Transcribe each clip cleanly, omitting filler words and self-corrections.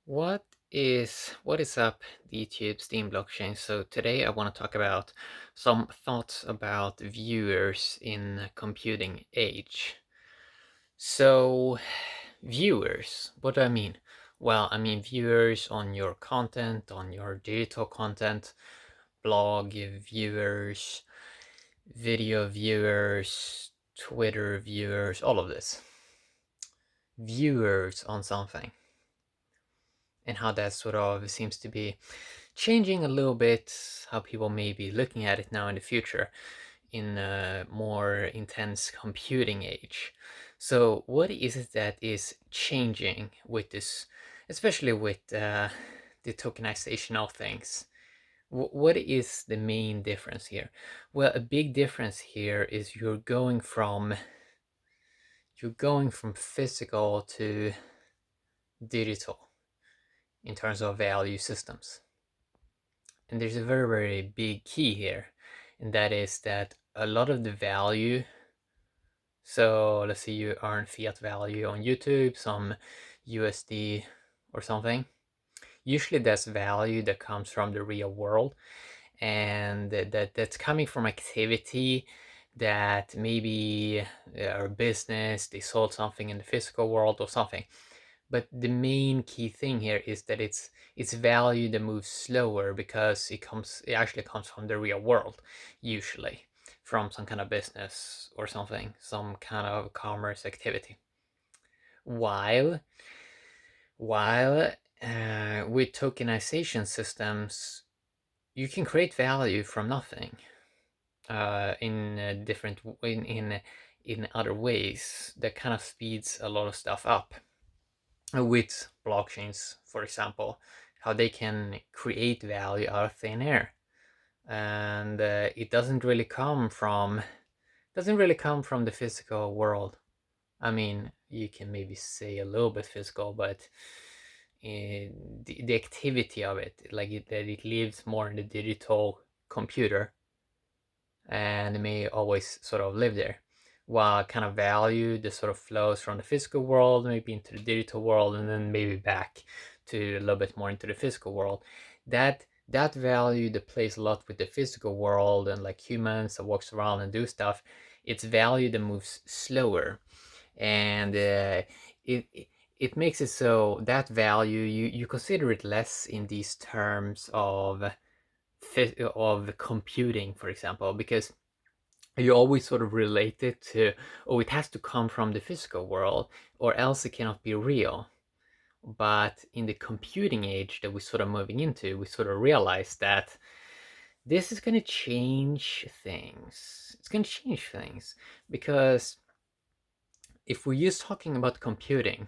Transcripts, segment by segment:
What is up, YouTube Steam blockchain? So today I want to talk about some thoughts about viewers in computing age. So viewers, what do I mean? Well, I mean viewers on your content, on your digital content, blog viewers, video viewers, Twitter viewers, all of this. Viewers on something. And how that sort of seems to be changing a little bit, how people may be looking at it now in the future in a more intense computing age. So what is it that is changing with this, especially with the tokenization of things? What is the main difference here? Well, a big difference here is you're going from physical to digital in terms of value systems. And there's a very, very big key here, and that is that a lot of the value, so let's say you earn fiat value on YouTube, some USD or something, usually that's value that comes from the real world, and that's coming from activity that maybe a business, they sold something in the physical world or something. But the main key thing here is that it's value that moves slower because it actually comes from the real world, usually from some kind of business or something, some kind of commerce activity. While with tokenization systems, you can create value from nothing in different in other ways that kind of speeds a lot of stuff up. With blockchains, for example, how they can create value out of thin air, and it doesn't really come from the physical world. I mean, you can maybe say a little bit physical, but the activity of it, like that it lives more in the digital computer, and it may always sort of live there. While kind of value that sort of flows from the physical world, maybe into the digital world, and then maybe back to a little bit more into the physical world. That value that plays a lot with the physical world and like humans that walks around and do stuff, it's value that moves slower, and it makes it so that value you consider it less in these terms of computing, for example, because you always sort of relate it to, oh, it has to come from the physical world or else it cannot be real. But in the computing age that we're sort of moving into, we sort of realize that this is going to change things. It's going to change things because if we're just talking about computing,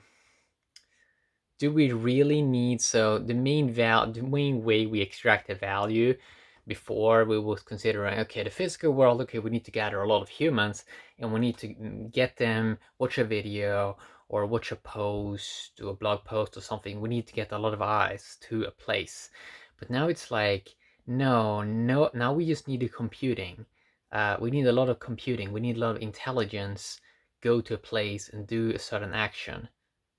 do we really need, so the main way we extract the value before, we was considering, okay, the physical world, okay, we need to gather a lot of humans and we need to get them watch a video or watch a post, do a blog post or something. We need to get a lot of eyes to a place. But now it's like, no, now we just need the computing. We need a lot of computing, we need a lot of intelligence, go to a place and do a certain action,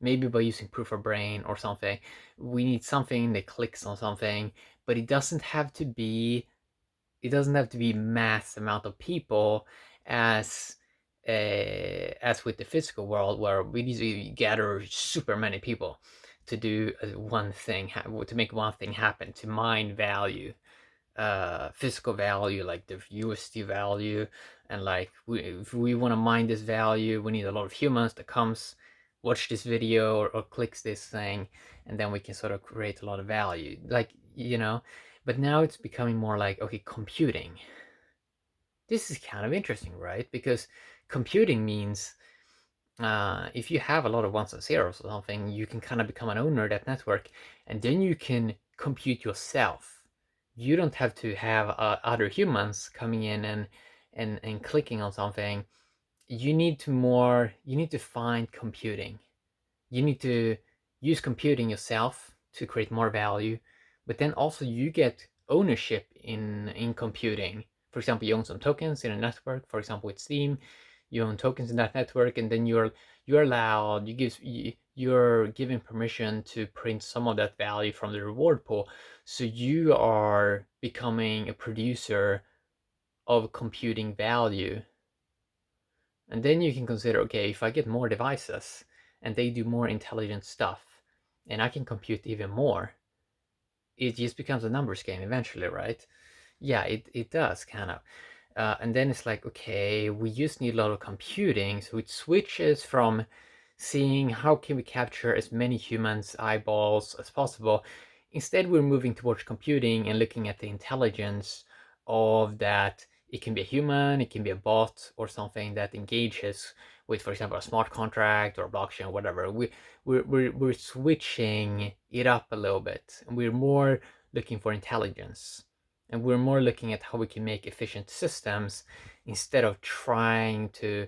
maybe by using proof of brain or something. We need something that clicks on something, but it doesn't have to be mass amount of people as with the physical world, where we need to gather super many people to do one thing, to make one thing happen, to mine value, physical value like the USD value, and like if we want to mine this value, we need a lot of humans that comes watch this video or clicks this thing, and then we can sort of create a lot of value, like, but now it's becoming more like, okay, computing. This is kind of interesting, right? Because computing means if you have a lot of ones and zeros or something, you can kind of become an owner of that network, and then you can compute yourself. You don't have to have other humans coming in and clicking on something. You need to find computing. You need to use computing yourself to create more value, but then also you get ownership in computing. For example, you own some tokens in a network. For example, with Steam, you own tokens in that network, and then you're allowed. You you're giving permission to print some of that value from the reward pool. So you are becoming a producer of computing value. And then you can consider, okay, if I get more devices and they do more intelligent stuff and I can compute even more, it just becomes a numbers game eventually, right? Yeah, it does kind of. And then it's like, okay, we just need a lot of computing. So it switches from seeing how can we capture as many humans' eyeballs as possible. Instead, we're moving towards computing and looking at the intelligence of that. It can be a human, it can be a bot or something that engages with, for example, a smart contract or blockchain or whatever. We're switching it up a little bit, and we're more looking for intelligence, and we're more looking at how we can make efficient systems instead of trying to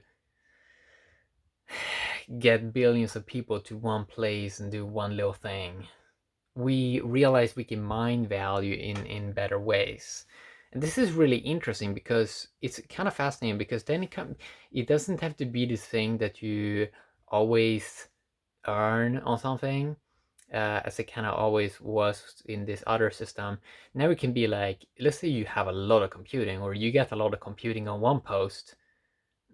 get billions of people to one place and do one little thing. We realize we can mine value in better ways. And this is really interesting because it's kind of fascinating, because then it doesn't have to be this thing that you always earn on something, as it kind of always was in this other system. Now it can be like, let's say you have a lot of computing, or you get a lot of computing on one post,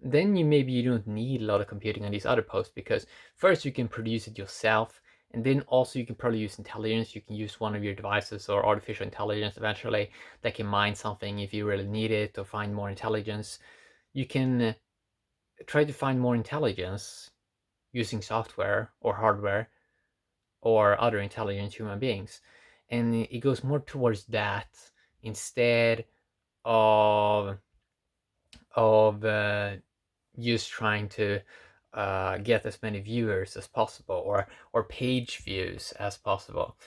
then maybe you don't need a lot of computing on these other posts, because first you can produce it yourself, and then also you can probably use intelligence. You can use one of your devices or artificial intelligence eventually that can mine something if you really need it, or find more intelligence. You can try to find more intelligence using software or hardware or other intelligent human beings. And it goes more towards that instead of of just trying to get as many viewers as possible, or page views as possible.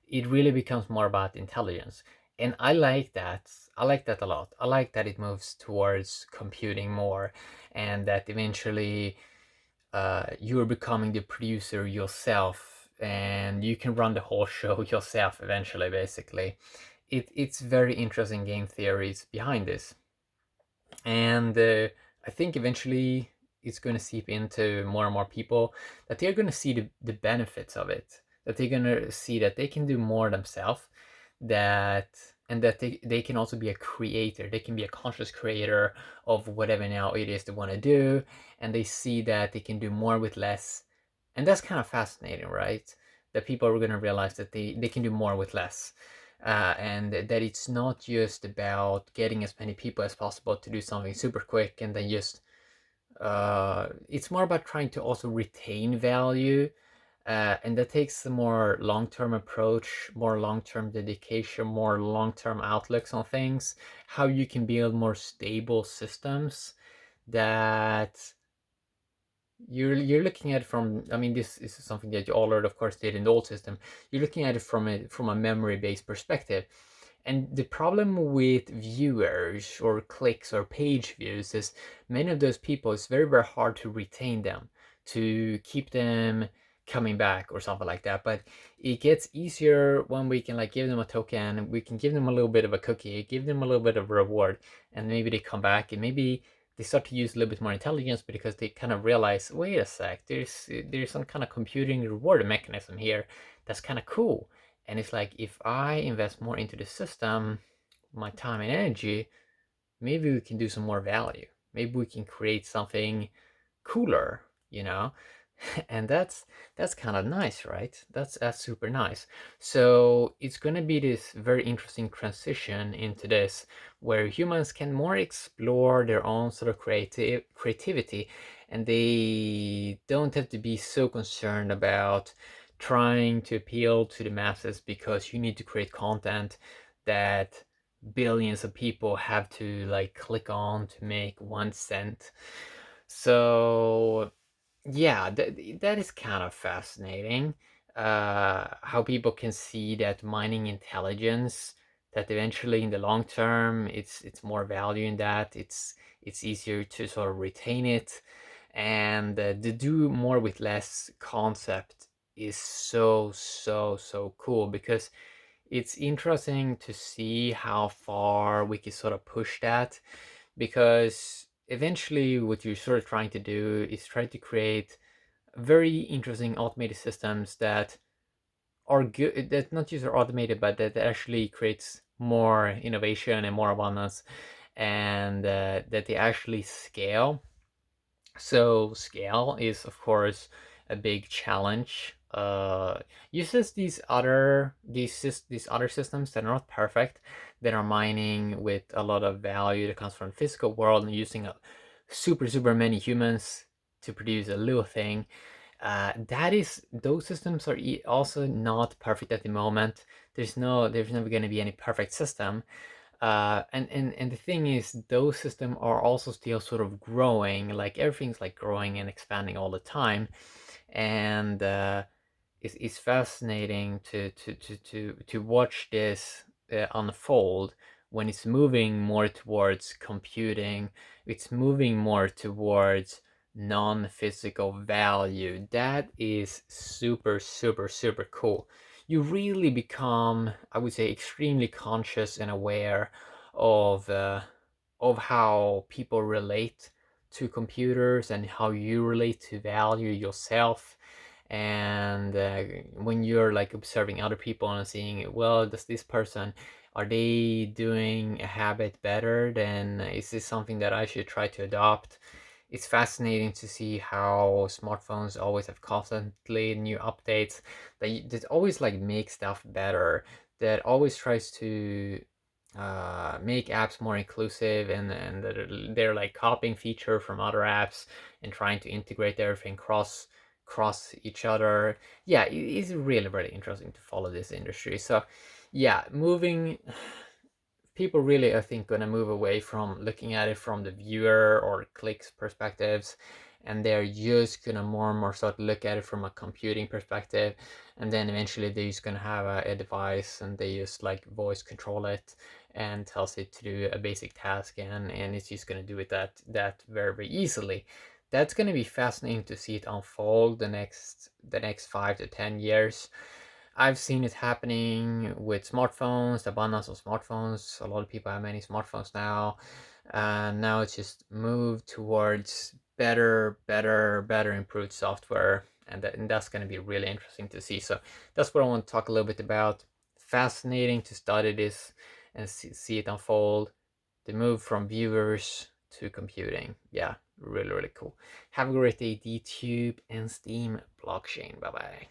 It really becomes more about intelligence, and I like that. I like that a lot. I like that it moves towards computing more, and that eventually you're becoming the producer yourself, and you can run the whole show yourself eventually. Basically, it's very interesting game theories behind this. And I think eventually it's going to seep into more and more people, that they're going to see the benefits of it, that they're going to see that they can do more themselves, that and that they can also be a creator. They can be a conscious creator of whatever now it is they want to do, and they see that they can do more with less. And that's kind of fascinating, right? That people are going to realize that they can do more with less, and that it's not just about getting as many people as possible to do something super quick and then just it's more about trying to also retain value, and that takes a more long-term approach, more long-term dedication, more long-term outlooks on things, how you can build more stable systems that you're looking at from. I mean, this is something that you already of course did in the old system. You're looking at it from a memory-based perspective. And the problem with viewers or clicks or page views is many of those people, it's very, very hard to retain them, to keep them coming back or something like that. But it gets easier when we can like give them a token, we can give them a little bit of a cookie, give them a little bit of a reward, and maybe they come back, and maybe they start to use a little bit more intelligence because they kind of realize, wait a sec, there's some kind of computing reward mechanism here that's kind of cool. And it's like, if I invest more into the system, my time and energy, maybe we can do some more value. Maybe we can create something cooler, you know? And that's kind of nice, right? That's super nice. So it's going to be this very interesting transition into this, where humans can more explore their own sort of creativity, and they don't have to be so concerned about trying to appeal to the masses, because you need to create content that billions of people have to like click on to make 1 cent. So yeah, that is kind of fascinating. How people can see that mining intelligence, that eventually in the long term, it's more value in that. It's easier to sort of retain it, and the do more with less concept is so cool, because it's interesting to see how far we can sort of push that, because eventually what you're sort of trying to do is try to create very interesting automated systems that are good, that not just are automated, but that actually creates more innovation and more abundance, and that they actually scale. So scale is, of course, a big challenge. Uses these other systems that are not perfect, that are mining with a lot of value that comes from the physical world and using a super many humans to produce a little thing. That is, those systems are also not perfect at the moment. There's never going to be any perfect system. And the thing is, those systems are also still sort of growing. Like everything's like growing and expanding all the time, and it's fascinating to watch this unfold when it's moving more towards computing. It's moving more towards non-physical value. That is super cool. You really become, I would say, extremely conscious and aware of how people relate to computers and how you relate to value yourself. And when you're like observing other people and seeing, well, does this person, are they doing a habit better? Then is this something that I should try to adopt? It's fascinating to see how smartphones always have constantly new updates that always like make stuff better, that always tries to make apps more inclusive, and they're like copying feature from other apps and trying to integrate everything cross each other. Yeah, it's really interesting to follow this industry. So yeah, moving, people really, I think, gonna move away from looking at it from the viewer or clicks perspectives, and they're just gonna more and more start to look at it from a computing perspective. And then eventually they're just gonna have a device and they just like voice control it and tells it to do a basic task, and it's just gonna do it that very easily. That's gonna be fascinating to see it unfold the next 5 to 10 years. I've seen it happening with smartphones, the abundance of smartphones. A lot of people have many smartphones now. And now it's just moved towards better improved software. And that's going to be really interesting to see. So that's what I want to talk a little bit about. Fascinating to study this and see it unfold. The move from viewers to computing. Yeah, really cool. Have a great day, DTube and Steam blockchain. Bye bye.